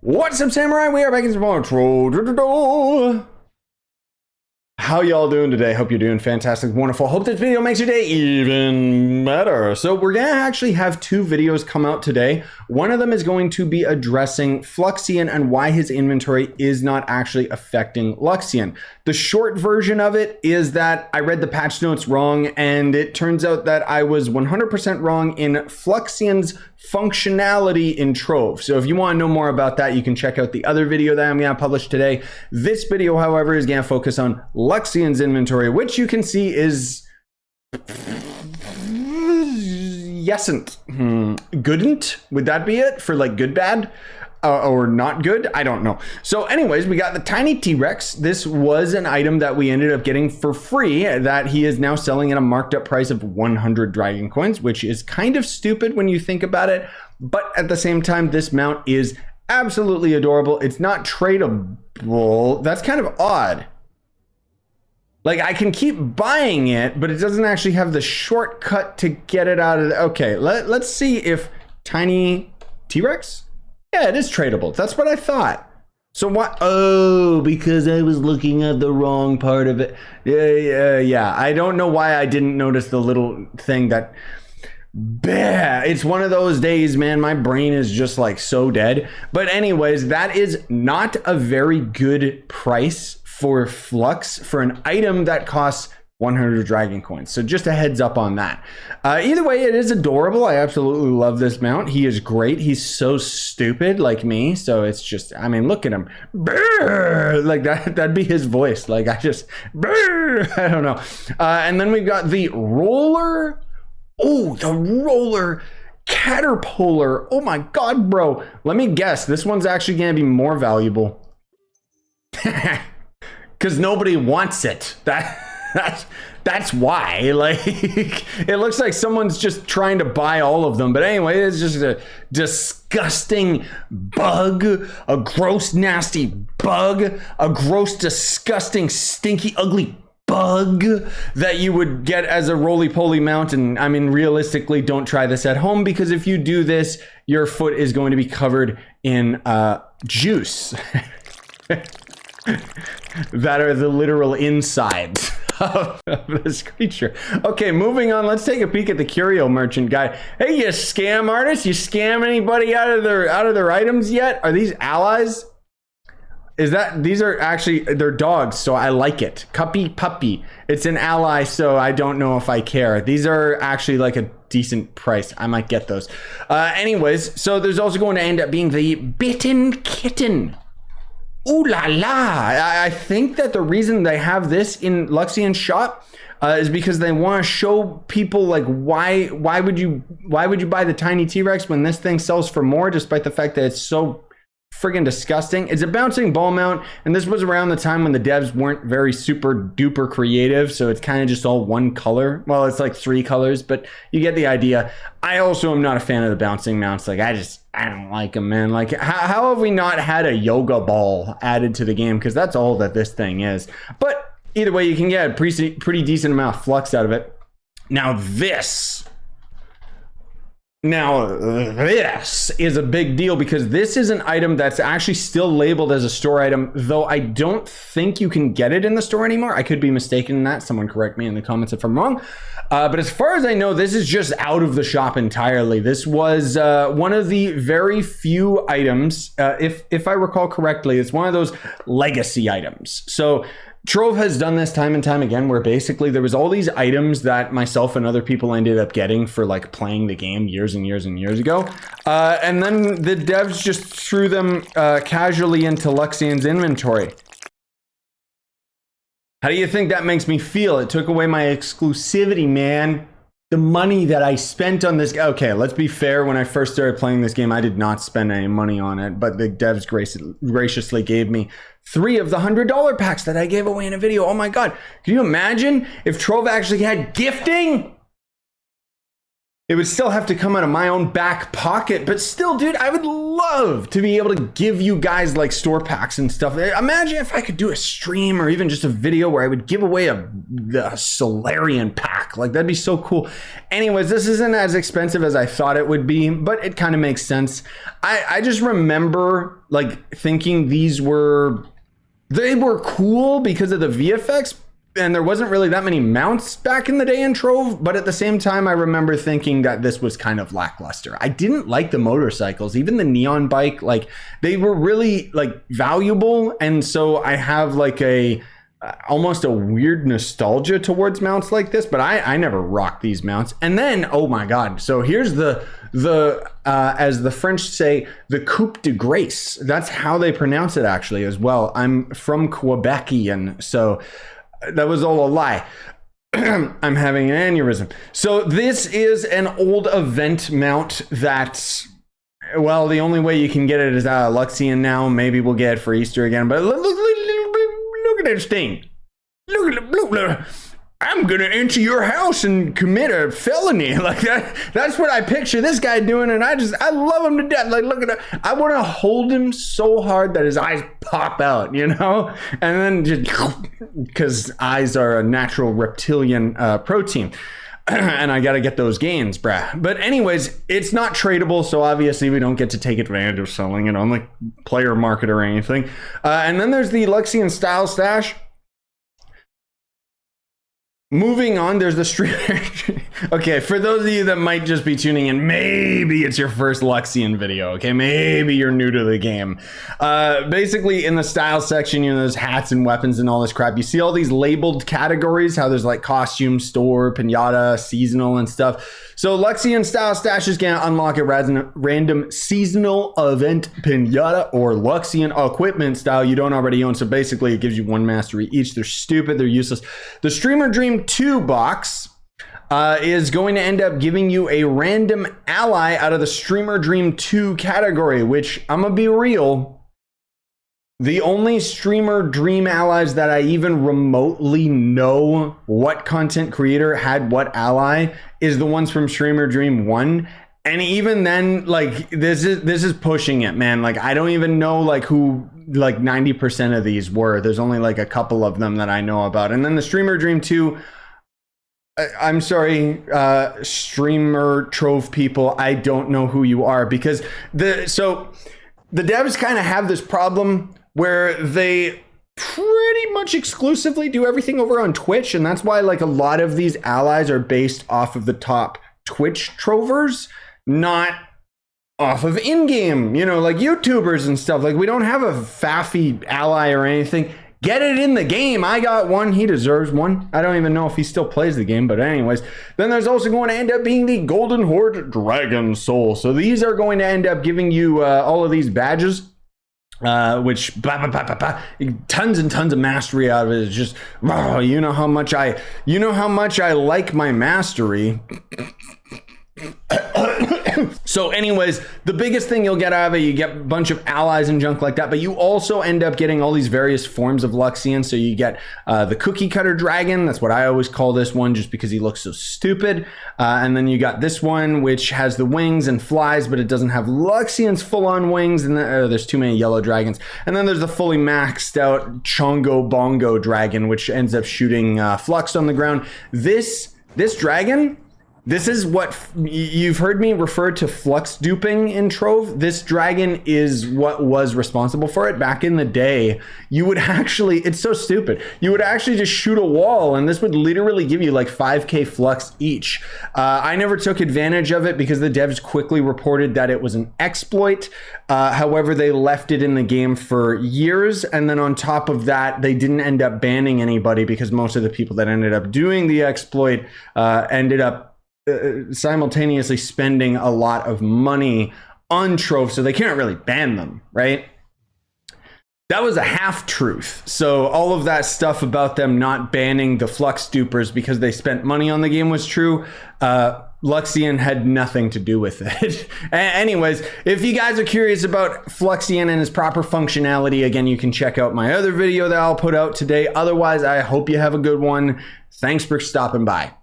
What's up, Samurai? We are back in some more Trove. How y'all doing today? Hope you're doing fantastic, wonderful. Hope this video makes your day even better. So we're gonna actually have two videos come out today. One of them is going to be addressing Fluxion and why his inventory is not actually affecting Luxion. The short version of it is that I read the patch notes wrong, and it turns out that I was 100% wrong in Fluxion's functionality in Trove. So if you want to know more about that, you can check out the other video that I'm going to publish today. This video, however, is going to focus on Luxion's inventory, which you can see is yesn't. Goodn't? Would that be it for like good, bad? Or not good? I don't know. So anyways, we got the tiny T-Rex. This was an item that we ended up getting for free that he is now selling at a marked up price of 100 dragon coins, which is kind of stupid when you think about it. But at the same time, this mount is absolutely adorable. It's not tradable. That's kind of odd. Like, I can keep buying it, but it doesn't actually have the shortcut to get it out of the... Okay, let's see if tiny T-Rex? Yeah, it is tradable. That's what I thought. So what? Oh, because I was looking at the wrong part of it. Yeah. I don't know why I didn't notice the little thing that... Bah, it's one of those days, man. My brain is just like so dead. But anyways, that is not a very good price for Flux for an item that costs 100 dragon coins. So just a heads up on that. Either way, it is adorable. I absolutely love this mount. He is great. He's so stupid like me. So it's just, I mean, look at him. Brr! Like that'd be his voice. Like I just, brr! I don't know. And then we've got the roller. Oh, the roller Caterpoler. Oh my God, bro. Let me guess. This one's actually going to be more valuable. Because nobody wants it. That's why. Like, it looks like someone's just trying to buy all of them. But anyway, it's just a disgusting bug, a gross, nasty bug, a gross, disgusting, stinky, ugly bug that you would get as a roly-poly mount. And I mean, realistically, don't try this at home, because if you do this, your foot is going to be covered in juice. That are the literal insides of this creature. Okay, moving on. Let's take a peek at the curio merchant guy. Hey, you scam artist, you scam anybody out of their items yet? Are these allies? These are actually, they're dogs, so I like it. Cuppy puppy. It's an ally, so I don't know if I care. These are actually like a decent price. I might get those. Anyways, so there's also going to end up being the Bitten Kitten. Ooh la la! I think that the reason they have this in Luxion's shop is because they want to show people like why would you buy the tiny T-Rex when this thing sells for more, despite the fact that it's so friggin' disgusting. It's a bouncing ball mount, and this was around the time when the devs weren't very super duper creative, so it's kind of just all one color. Well, it's like 3 colors, but you get the idea. I also am not a fan of the bouncing mounts. Like, I don't like them, man. Like, how have we not had a yoga ball added to the game? Because that's all that this thing is. But either way, you can get a pretty decent amount of flux out of it. Now this is a big deal, because this is an item that's actually still labeled as a store item, though I don't think you can get it in the store anymore. I could be mistaken in that. Someone correct me in the comments if I'm wrong. But as far as I know, this is just out of the shop entirely. This was one of the very few items, if I recall correctly, it's one of those legacy items. So Trove has done this time and time again, where basically there was all these items that myself and other people ended up getting for like playing the game years and years and years ago. And then the devs just threw them casually into Luxion's inventory. How do you think that makes me feel? It took away my exclusivity, man. The money that I spent on this. Okay, let's be fair. When I first started playing this game, I did not spend any money on it, but the devs graciously gave me 3 of the $100 packs that I gave away in a video. Oh my God. Can you imagine if Trove actually had gifting? It would still have to come out of my own back pocket, but still, dude, I would love to be able to give you guys like store packs and stuff. Imagine if I could do a stream or even just a video where I would give away the Solarian pack. Like, that'd be so cool. Anyways, this isn't as expensive as I thought it would be, but it kind of makes sense. I just remember like thinking they were cool because of the VFX, and there wasn't really that many mounts back in the day in Trove, but at the same time, I remember thinking that this was kind of lackluster. I didn't like the motorcycles, even the neon bike, like they were really like valuable. And so I have like almost a weird nostalgia towards mounts like this, but I never rocked these mounts. And then, oh my God. So here's the as the French say, the coupe de grace. That's how they pronounce it actually as well. I'm from Quebecian, so that was all a lie. I'm having an aneurysm. So this is an old event mount that's, well, the only way you can get it is out of Luxion now. Maybe we'll get it for Easter again. But look at this thing. Look. I'm gonna enter your house and commit a felony. Like that's what I picture this guy doing, and I love him to death. Like, look at it. I want to hold him so hard that his eyes pop out, you know? And then just, because eyes are a natural reptilian protein. And I gotta get those gains, bruh. But anyways, it's not tradable, so obviously we don't get to take advantage of selling it on like player market or anything. And then there's the Luxion style stash. Moving on, there's the streamer. Okay, for those of you that might just be tuning in, maybe it's your first Luxion video, okay? Maybe you're new to the game. Basically, in the style section, you know, there's hats and weapons and all this crap. You see all these labeled categories, how there's like costume, store, pinata, seasonal, and stuff. So Luxion style stash is gonna unlock a random seasonal event pinata or Luxion equipment style you don't already own. So basically, it gives you one mastery each. They're stupid, they're useless. The Streamer Dream 2 box is going to end up giving you a random ally out of the Streamer Dream 2 category, which I'm gonna be real. The only Streamer Dream allies that I even remotely know what content creator had what ally is the ones from Streamer Dream 1. And even then, like, this is pushing it, man. Like, I don't even know like who like 90% of these were. There's only like a couple of them that I know about. And then the Streamer Dream 2, I'm sorry, streamer Trove people, I don't know who you are, because the devs kind of have this problem where they pretty much exclusively do everything over on Twitch, and that's why like a lot of these allies are based off of the top Twitch Trovers, not off of in-game, you know, like YouTubers and stuff. Like, we don't have a faffy ally or anything. Get it in the game. I got one. He deserves one. I don't even know if he still plays the game, but anyways. Then there's also going to end up being the Golden Hoard Dragon Souls. So these are going to end up giving you all of these badges, which tons and tons of mastery out of it. Is just, oh, you know how much I like my mastery. So anyways, the biggest thing you'll get out of it, you get a bunch of allies and junk like that, but you also end up getting all these various forms of Luxion. So you get the cookie cutter dragon. That's what I always call this one, just because he looks so stupid. And then you got this one, which has the wings and flies, but it doesn't have Luxion's full-on wings. And there's too many yellow dragons. And then there's the fully maxed out Chongo Bongo dragon, which ends up shooting flux on the ground. This dragon, this is what you've heard me refer to flux duping in Trove. This dragon is what was responsible for it. Back in the day, you would actually, it's so stupid, you would actually just shoot a wall and this would literally give you like 5k flux each. I never took advantage of it because the devs quickly reported that it was an exploit. However, they left it in the game for years. And then on top of that, they didn't end up banning anybody because most of the people that ended up doing the exploit ended up simultaneously spending a lot of money on Trove, so they can't really ban them, right? That was a half truth. So all of that stuff about them not banning the flux dupers because they spent money on the game was true. Luxion had nothing to do with it. Anyways, if you guys are curious about Fluxion and his proper functionality, again, you can check out my other video that I'll put out today. Otherwise, I hope you have a good one. Thanks for stopping by.